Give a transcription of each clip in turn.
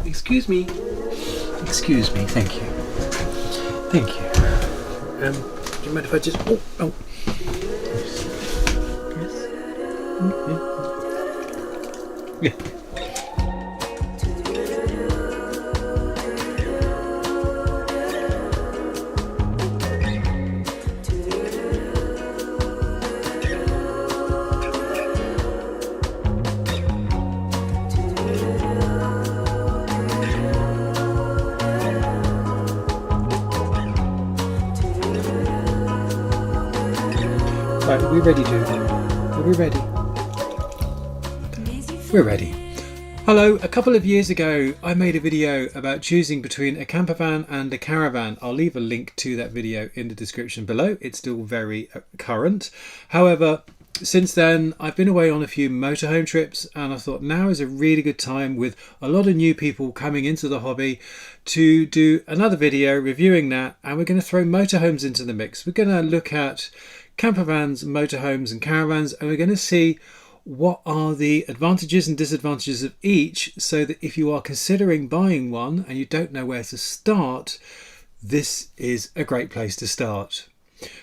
Excuse me. Excuse me. Thank you. Thank you. Do you mind if I just... Oh. Yes. Yeah. Right, are we ready, dude? Are we ready? We're ready. Hello, a couple of years ago I made a video about choosing between a campervan and a caravan. I'll leave a link to that video in the description below. It's still very current. However, since then I've been away on a few motorhome trips, and I thought now is a really good time, with a lot of new people coming into the hobby, to do another video reviewing that. And we're going to throw motorhomes into the mix. We're going to look at campervans, motorhomes and caravans, and we're going to see what are the advantages and disadvantages of each, so that if you are considering buying one and you don't know where to start, this is a great place to start.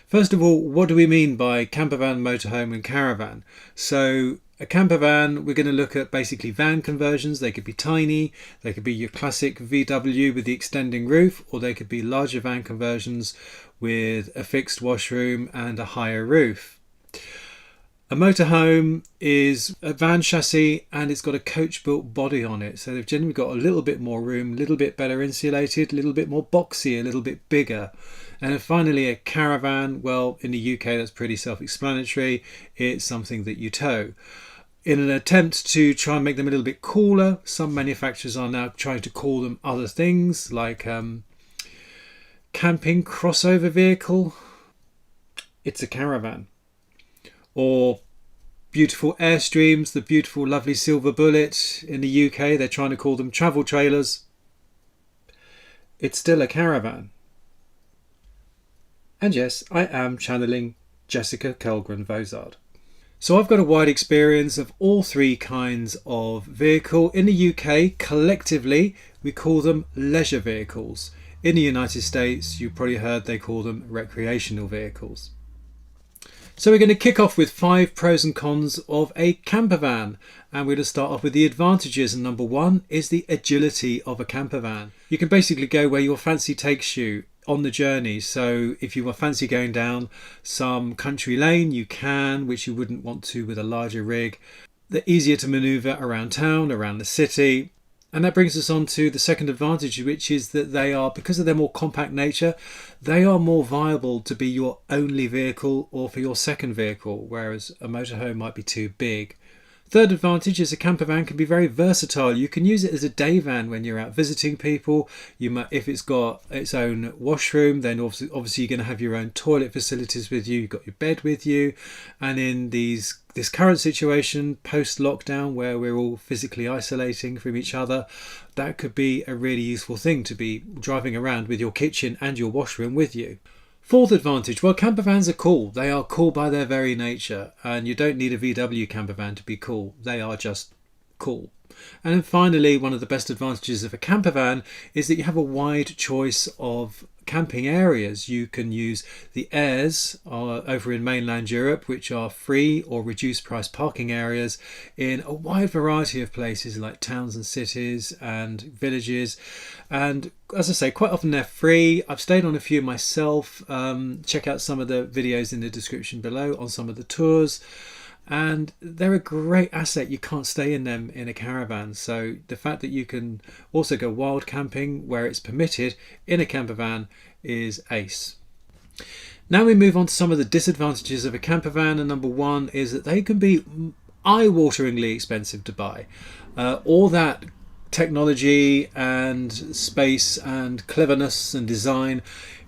First of all, what do we mean by campervan, motorhome and caravan? So a campervan, we're going to look at basically van conversions. They could be tiny, they could be your classic VW with the extending roof, or they could be larger van conversions with a fixed washroom and a higher roof. A motorhome is a van chassis and it's got a coach built body on it, so they've generally got a little bit more room, a little bit better insulated, a little bit more boxy, a little bit bigger. And then finally a caravan, well, in the UK that's pretty self-explanatory. It's something that you tow. In an attempt to try and make them a little bit cooler, some manufacturers are now trying to call them other things, like camping crossover vehicle. It's a caravan. Or beautiful Airstreams, the beautiful lovely Silver Bullet. In the UK they're trying to call them travel trailers. It's still a caravan. And yes, I am channeling Jessica Kellgren-Vozard. So I've got a wide experience of all three kinds of vehicle. In the UK, collectively, we call them leisure vehicles. In the United States, you've probably heard they call them recreational vehicles. So we're going to kick off with 5 pros and cons of a campervan, and we're going to start off with the advantages. And number 1 is the agility of a campervan. You can basically go where your fancy takes you on the journey. So if you fancy going down some country lane, you can, which you wouldn't want to with a larger rig. They're easier to maneuver around town, around the city. And that brings us on to the second advantage, which is that they are, because of their more compact nature, they are more viable to be your only vehicle or for your second vehicle, whereas a motorhome might be too big. Third advantage is a campervan can be very versatile. You can use it as a day van when you're out visiting people. You might, if it's got its own washroom, then obviously you're going to have your own toilet facilities with you. You've got your bed with you. And in this current situation, post-lockdown, where we're all physically isolating from each other, that could be a really useful thing, to be driving around with your kitchen and your washroom with you. Fourth advantage, well, campervans are cool. They are cool by their very nature, and you don't need a VW campervan to be cool. They are just cool. And then finally, one of the best advantages of a campervan is that you have a wide choice of camping areas. You can use the airs over in mainland Europe, which are free or reduced price parking areas in a wide variety of places like towns and cities and villages. And as I say, quite often they're free. I've stayed on a few myself. Check out some of the videos in the description below on some of the tours. And they're a great asset. You can't stay in them in a caravan. So the fact that you can also go wild camping where it's permitted in a campervan is ace. Now we move on to some of the disadvantages of a campervan. And number 1 is that they can be eye-wateringly expensive to buy. All that technology and space and cleverness and design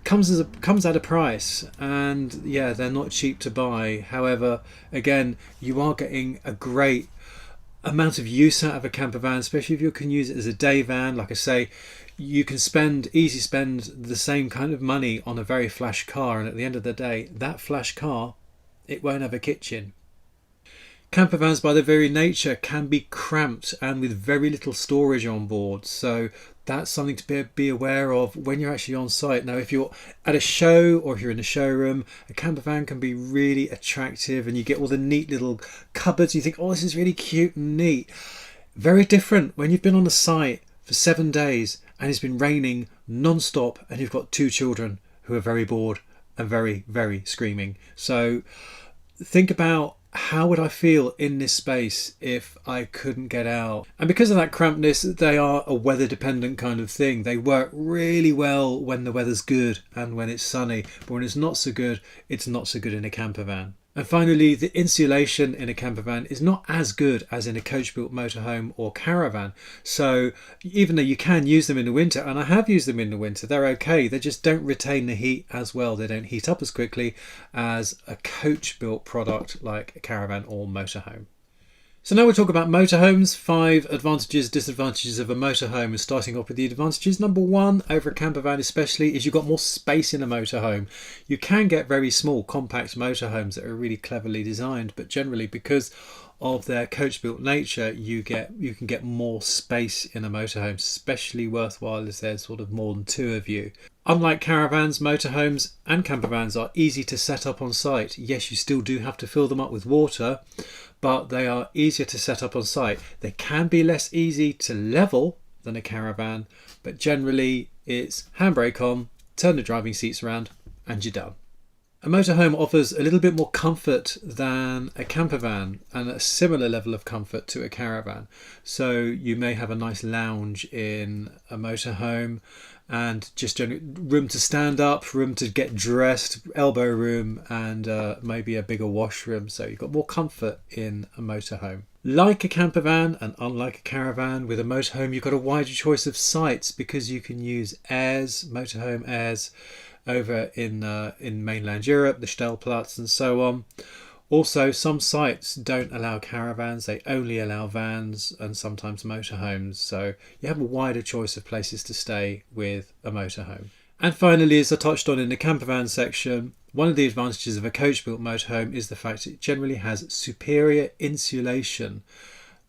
comes at a price, and yeah, they're not cheap to buy. However, again, you are getting a great amount of use out of a campervan, especially if you can use it as a day van. Like I say, you can easily spend the same kind of money on a very flash car, and at the end of the day, that flash car, it won't have a kitchen. Campervans by their very nature can be cramped and with very little storage on board, so that's something to be aware of when you're actually on site. Now, if you're at a show or if you're in a showroom, a campervan can be really attractive and you get all the neat little cupboards. You think, oh, this is really cute and neat. Very different when you've been on the site for 7 days and it's been raining non-stop and you've got 2 children who are very bored and very, very screaming. So think about, how would I feel in this space if I couldn't get out? And because of that crampedness, they are a weather dependent kind of thing. They work really well when the weather's good and when it's sunny, but when it's not so good, it's not so good in a campervan. And finally, the insulation in a campervan is not as good as in a coach-built motorhome or caravan. So even though you can use them in the winter, and I have used them in the winter, they're okay. They just don't retain the heat as well. They don't heat up as quickly as a coach-built product like a caravan or motorhome. So now we'll talk about motorhomes, 5 advantages, disadvantages of a motorhome. And starting off with the advantages, number 1 over a campervan especially is you've got more space in a motorhome. You can get very small compact motorhomes that are really cleverly designed, but generally because of their coach built nature, you can get more space in a motorhome, especially worthwhile as there's sort of more than 2 of you. Unlike caravans, motorhomes and campervans are easy to set up on site. Yes, you still do have to fill them up with water, but they are easier to set up on site. They can be less easy to level than a caravan, but generally it's handbrake on, turn the driving seats around and you're done. A motorhome offers a little bit more comfort than a campervan and a similar level of comfort to a caravan. So you may have a nice lounge in a motorhome and just room to stand up, room to get dressed, elbow room, and maybe a bigger washroom. So you've got more comfort in a motorhome. Like a campervan and unlike a caravan, with a motorhome you've got a wider choice of sites because you can use airs, motorhome airs, over in mainland Europe, the Stellplatz and so on. Also, some sites don't allow caravans, they only allow vans and sometimes motorhomes, so you have a wider choice of places to stay with a motorhome. And finally, as I touched on in the campervan section, one of the advantages of a coach-built motorhome is the fact it generally has superior insulation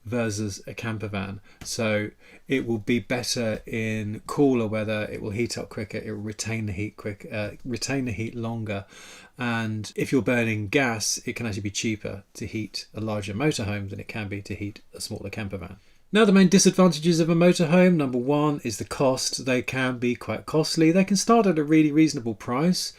versus a campervan. So it will be better in cooler weather, it will heat up quicker, it will retain the heat longer, and if you're burning gas, it can actually be cheaper to heat a larger motorhome than it can be to heat a smaller campervan. Now, the main disadvantages of a motorhome, number 1 is the cost. They can be quite costly. They can start at a really reasonable price,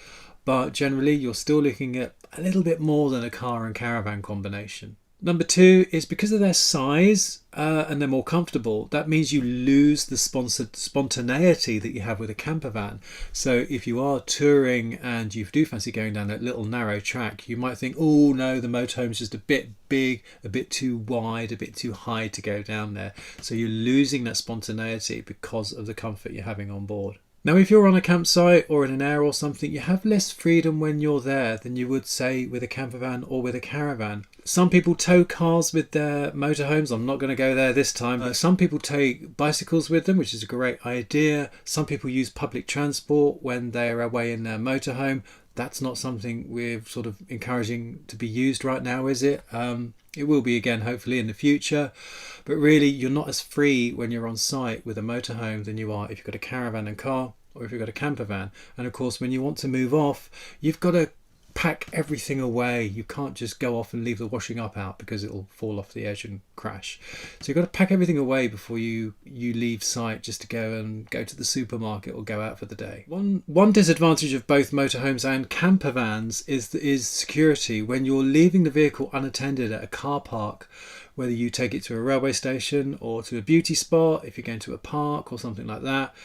but generally you're still looking at a little bit more than a car and caravan combination. Number 2 is because of their size and they're more comfortable, that means you lose the spontaneity that you have with a campervan. So if you are touring and you do fancy going down that little narrow track, you might think, oh no, the motorhome's just a bit big, a bit too wide, a bit too high to go down there. So you're losing that spontaneity because of the comfort you're having on board. Now, if you're on a campsite or in an air or something, you have less freedom when you're there than you would, say, with a campervan or with a caravan. Some people tow cars with their motorhomes. I'm not going to go there this time. Some people take bicycles with them, which is a great idea. Some people use public transport when they're away in their motorhome. That's not something we're sort of encouraging to be used right now, is it? It will be again, hopefully, in the future. But really, you're not as free when you're on site with a motorhome than you are if you've got a caravan and car or if you've got a campervan. And of course, when you want to move off, you've got to pack everything away. You can't just go off and leave the washing up out because it'll fall off the edge and crash. So you've got to pack everything away before you leave site just to go to the supermarket or go out for the day. One disadvantage of both motorhomes and campervans is security. When you're leaving the vehicle unattended at a car park, whether you take it to a railway station or to a beauty spot, if you're going to a park or something like that,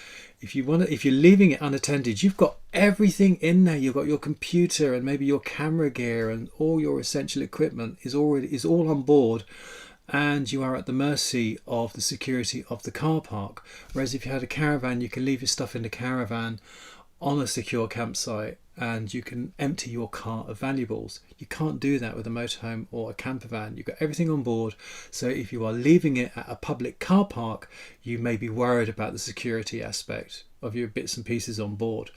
if you're leaving it unattended, you've got everything in there. You've got your computer and maybe your camera gear and all your essential equipment is all on board, and you are at the mercy of the security of the car park. Whereas if you had a caravan, you can leave your stuff in the caravan on a secure campsite and you can empty your car of valuables. You can't do that with a motorhome or a campervan. You've got everything on board, so if you are leaving it at a public car park, you may be worried about the security aspect of your bits and pieces on board.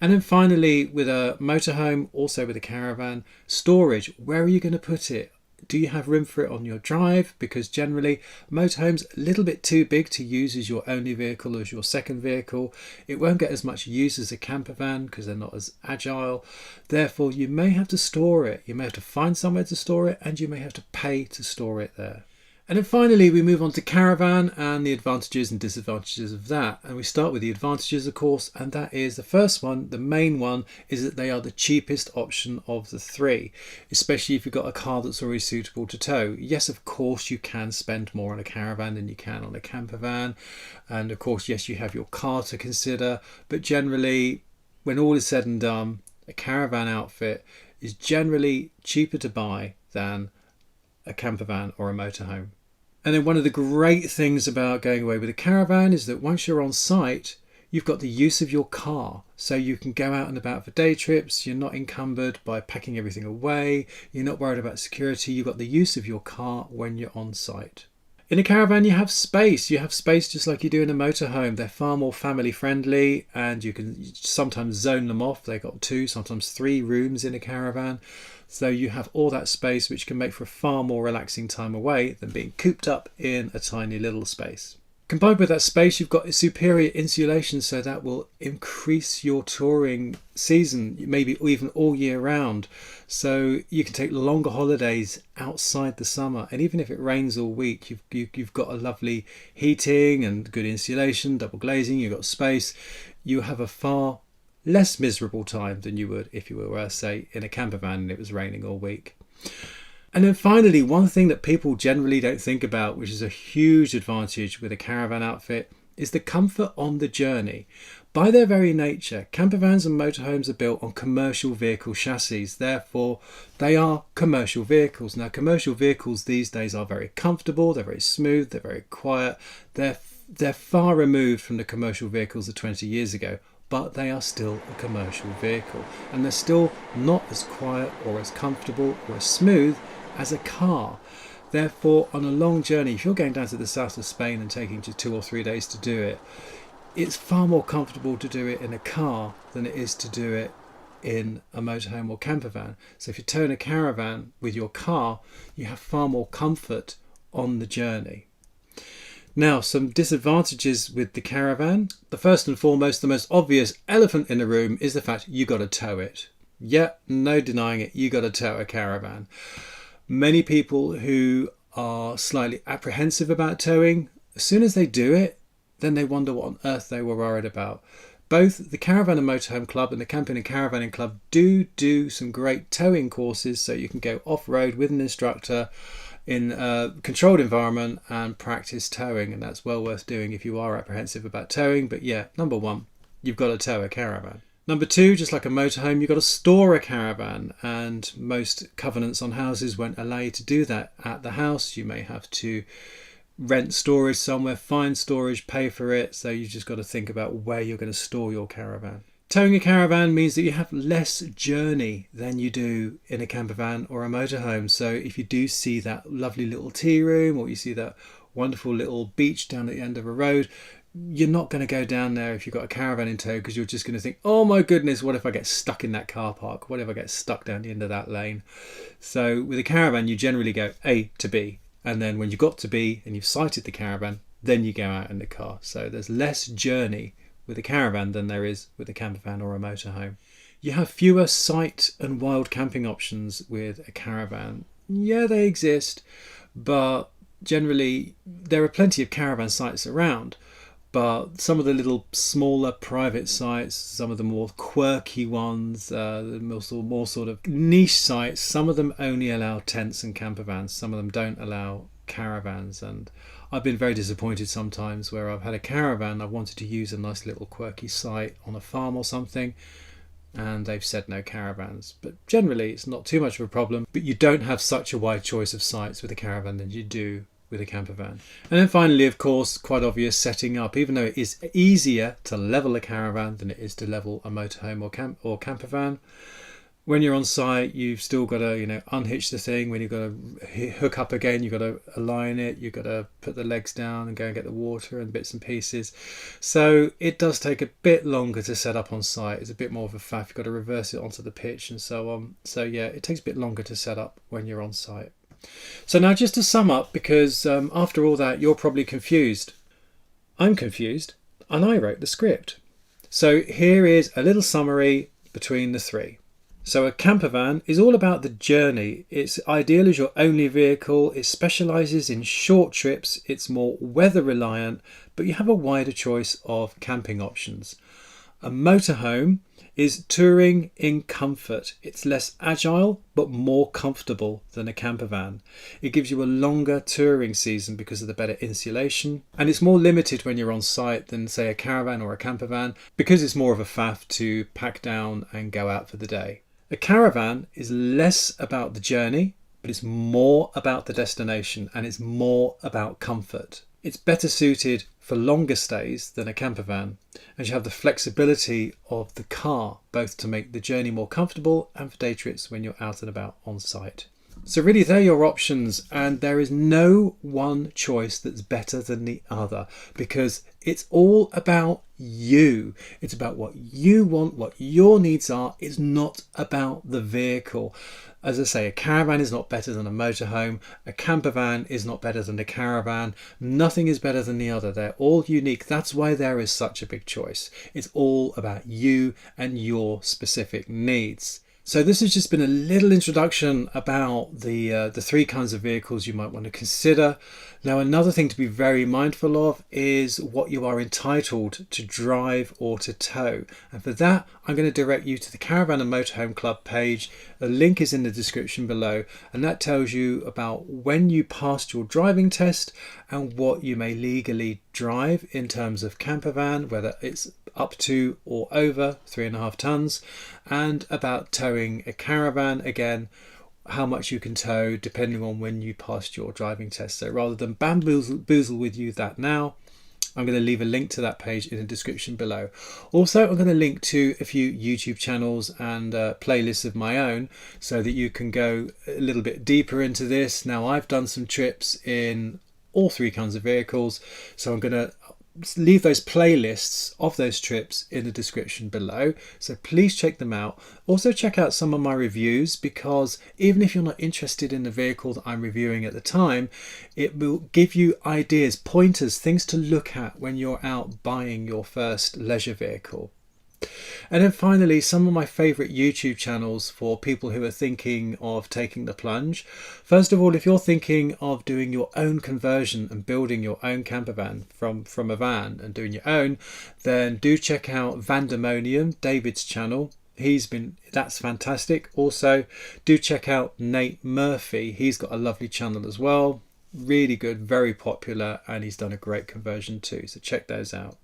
And then finally, with a motorhome, also with a caravan, storage. Where are you going to put it? Do you have room for it on your drive? Because generally, motorhome's a little bit too big to use as your only vehicle, as your second vehicle. It won't get as much use as a camper van because they're not as agile. Therefore, you may have to store it. You may have to find somewhere to store it, and you may have to pay to store it there. And then finally, we move on to Caravan and the advantages and disadvantages of that. And we start with the advantages, of course, and that is the first one, the main one, is that they are the cheapest option of the three, especially if you've got a car that's already suitable to tow. Yes, of course, you can spend more on a Caravan than you can on a Campervan. And of course, yes, you have your car to consider, but generally, when all is said and done, a Caravan outfit is generally cheaper to buy than a Campervan or a motorhome. And then one of the great things about going away with a Caravan is that once you're on site, you've got the use of your car. So you can go out and about for day trips. You're not encumbered by packing everything away. You're not worried about security. You've got the use of your car when you're on site. In a Caravan, you have space. You have space just like you do in a motorhome. They're far more family friendly, and you can sometimes zone them off. They've got 2, sometimes 3 rooms in a Caravan. So you have all that space, which can make for a far more relaxing time away than being cooped up in a tiny little space. Combined with that space, you've got superior insulation, so that will increase your touring season, maybe even all year round. So you can take longer holidays outside the summer, and even if it rains all week, you've got a lovely heating and good insulation, double glazing, you've got space. You have a far less miserable time than you would if you were, say, in a campervan and it was raining all week. And then finally, one thing that people generally don't think about, which is a huge advantage with a Caravan outfit, is the comfort on the journey. By their very nature, campervans and motorhomes are built on commercial vehicle chassis. Therefore, they are commercial vehicles. Now, commercial vehicles these days are very comfortable, they're very smooth, they're very quiet. They're far removed from the commercial vehicles of 20 years ago. But they are still a commercial vehicle, and they're still not as quiet or as comfortable or as smooth as a car. Therefore, on a long journey, if you're going down to the south of Spain and taking just 2 or 3 days to do it, it's far more comfortable to do it in a car than it is to do it in a motorhome or campervan. So if you're towing a Caravan with your car, you have far more comfort on the journey. Now, some disadvantages with the Caravan. The first and foremost, the most obvious elephant in the room is the fact you got to tow it. Yeah, no denying it, you got to tow a Caravan. Many people who are slightly apprehensive about towing, as soon as they do it, then they wonder what on earth they were worried about. Both the Caravan and Motorhome Club and the Camping and Caravanning Club do some great towing courses, so you can go off-road with an instructor in a controlled environment and practice towing, and that's well worth doing if you are apprehensive about towing. But yeah, number one, you've got to tow a Caravan. Number two, just like a motorhome, you've got to store a Caravan, and most covenants on houses won't allow you to do that at the house. You may have to rent storage somewhere, find storage, pay for it, so you've just got to think about where you're going to store your Caravan. Towing a Caravan means that you have less journey than you do in a campervan or a motorhome. So if you do see that lovely little tea room, or you see that wonderful little beach down at the end of a road, you're not going to go down there if you've got a Caravan in tow, because you're just going to think, oh my goodness, what if I get stuck in that car park? What if I get stuck down the end of that lane? So with a Caravan, you generally go A to B. And then when you've got to B and you've sighted the Caravan, then you go out in the car. So there's less journey with a Caravan than there is with a campervan or a motorhome. You have fewer sight and wild camping options with a Caravan. Yeah, they exist, but generally there are plenty of Caravan sites around. But some of the little smaller private sites, some of the more quirky ones, the more sort of niche sites, some of them only allow tents and campervans. Some of them don't allow caravans, and I've been very disappointed sometimes where I've had a Caravan, I wanted to use a nice little quirky site on a farm or something, and they've said no caravans. But generally it's not too much of a problem, but you don't have such a wide choice of sites with a Caravan than you do with a campervan. And then finally, of course, quite obvious, setting up. Even though it is easier to level a Caravan than it is to level a motorhome or campervan, when you're on site, you've still got to, unhitch the thing. When you've got to hook up again, you've got to align it, you've got to put the legs down and go and get the water and bits and pieces. So it does take a bit longer to set up on site. It's a bit more of a faff. You've got to reverse it onto the pitch and so on. So yeah, it takes a bit longer to set up when you're on site. So now just to sum up, because after all that you're probably confused. I'm confused and I wrote the script. So here is a little summary between the three. So a campervan is all about the journey. It's ideal as your only vehicle. It specialises in short trips. It's more weather reliant, but you have a wider choice of camping options. A motorhome is touring in comfort. It's less agile but more comfortable than a campervan. It gives you a longer touring season because of the better insulation, and it's more limited when you're on site than say a caravan or a campervan because it's more of a faff to pack down and go out for the day. A caravan is less about the journey, but it's more about the destination and it's more about comfort. It's better suited for longer stays than a campervan, and you have the flexibility of the car, both to make the journey more comfortable and for day trips when you're out and about on site. So really they're your options, and there is no one choice that's better than the other because it's all about you. It's about what you want, what your needs are. It's not about the vehicle. As I say, a caravan is not better than a motorhome. A campervan is not better than a caravan. Nothing is better than the other. They're all unique. That's why there is such a big choice. It's all about you and your specific needs. So this has just been a little introduction about the three kinds of vehicles you might want to consider. Now, another thing to be very mindful of is what you are entitled to drive or to tow. And for that, I'm going to direct you to the Caravan and Motorhome Club page. A link is in the description below, and that tells you about when you passed your driving test and what you may legally drive in terms of campervan, whether it's up to or over 3.5 tons, and about towing a caravan, again, how much you can tow depending on when you passed your driving test. So rather than bamboozle with you that now, I'm going to leave a link to that page in the description below. Also, I'm going to link to a few YouTube channels and playlists of my own so that you can go a little bit deeper into this. Now, I've done some trips in all three kinds of vehicles, so I'm going to leave those playlists of those trips in the description below, so please check them out. Also check out some of my reviews, because even if you're not interested in the vehicle that I'm reviewing at the time, it will give you ideas, pointers, things to look at when you're out buying your first leisure vehicle. And then finally, some of my favourite YouTube channels for people who are thinking of taking the plunge. First of all, if you're thinking of doing your own conversion and building your own campervan from a van and doing your own, then do check out Vandemonium, David's channel. That's fantastic. Also, do check out Nate Murphy. He's got a lovely channel as well. Really good, very popular, and he's done a great conversion too. So check those out.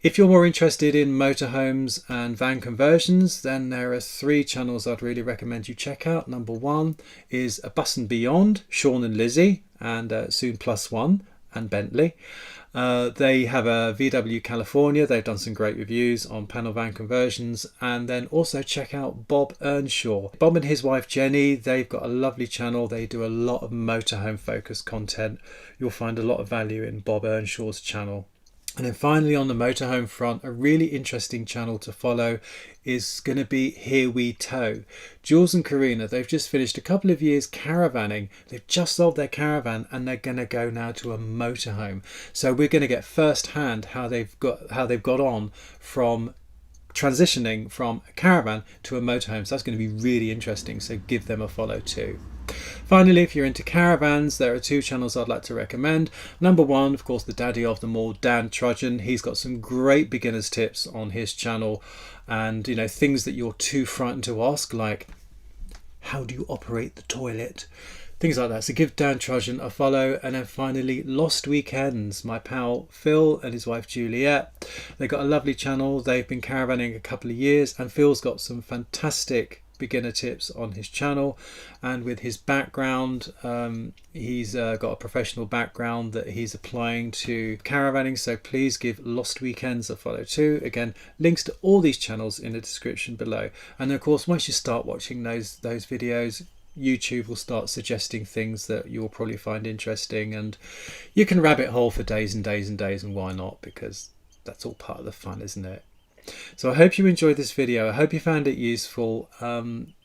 If you're more interested in motorhomes and van conversions, then there are 3 channels I'd really recommend you check out. Number 1 is A Bus and Beyond, Sean and Lizzie, and soon Plus One and Bentley. They have a VW California. They've done some great reviews on panel van conversions. And then also check out Bob Earnshaw. Bob and his wife Jenny, they've got a lovely channel. They do a lot of motorhome focused content. You'll find a lot of value in Bob Earnshaw's channel. And then finally, on the motorhome front, a really interesting channel to follow is going to be Here We Tow. Jules and Karina, they've just finished a couple of years caravanning. They've just sold their caravan and they're going to go now to a motorhome. So we're going to get first hand how they've got on from transitioning from a caravan to a motorhome. So that's going to be really interesting. So give them a follow too. Finally, if you're into caravans, there are 2 channels I'd like to recommend. Number 1, of course, the daddy of them all, Dan Trudgeon. He's got some great beginners tips on his channel, and things that you're too frightened to ask, like how do you operate the toilet, things like that. So give Dan Trudgeon a follow. And then finally, Lost Weekends, my pal Phil and his wife Juliet. They've got a lovely channel. They've been caravanning a couple of years, and Phil's got some fantastic beginner tips on his channel. And with his background, he's got a professional background that he's applying to caravanning, so please give Lost Weekends a follow too. Again, links to all these channels in the description below. And of course, once you start watching those videos, YouTube will start suggesting things that you'll probably find interesting, and you can rabbit hole for days and days and days, and why not, because that's all part of the fun, isn't it? So I hope you enjoyed this video. I hope you found it useful.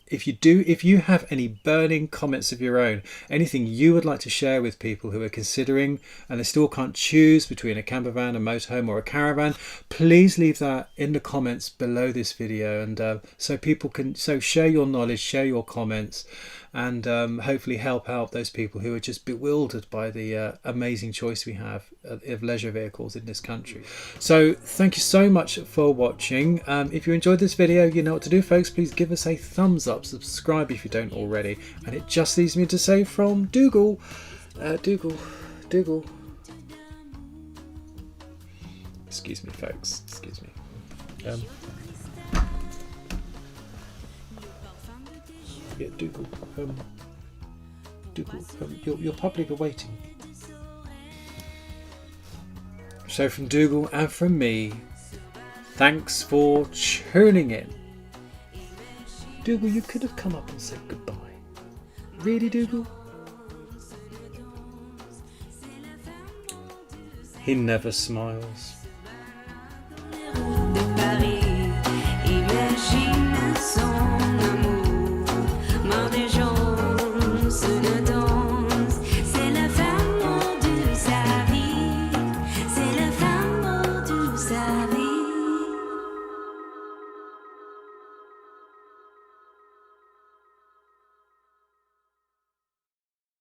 if you have any burning comments of your own, anything you would like to share with people who are considering and they still can't choose between a campervan, a motorhome or a caravan, please leave that in the comments below this video, and so people can share your knowledge, share your comments, and hopefully help out those people who are just bewildered by the amazing choice we have of leisure vehicles in this country. So thank you so much for watching. If you enjoyed this video, you know what to do, folks. Please give us a thumbs up, subscribe if you don't already, and it just leaves me to say from Dougal, excuse me folks, excuse me, yeah, Dougal, your public are waiting. So from Dougal and from me, thanks for tuning in. Dougal, you could have come up and said goodbye. Really, Dougal? He never smiles.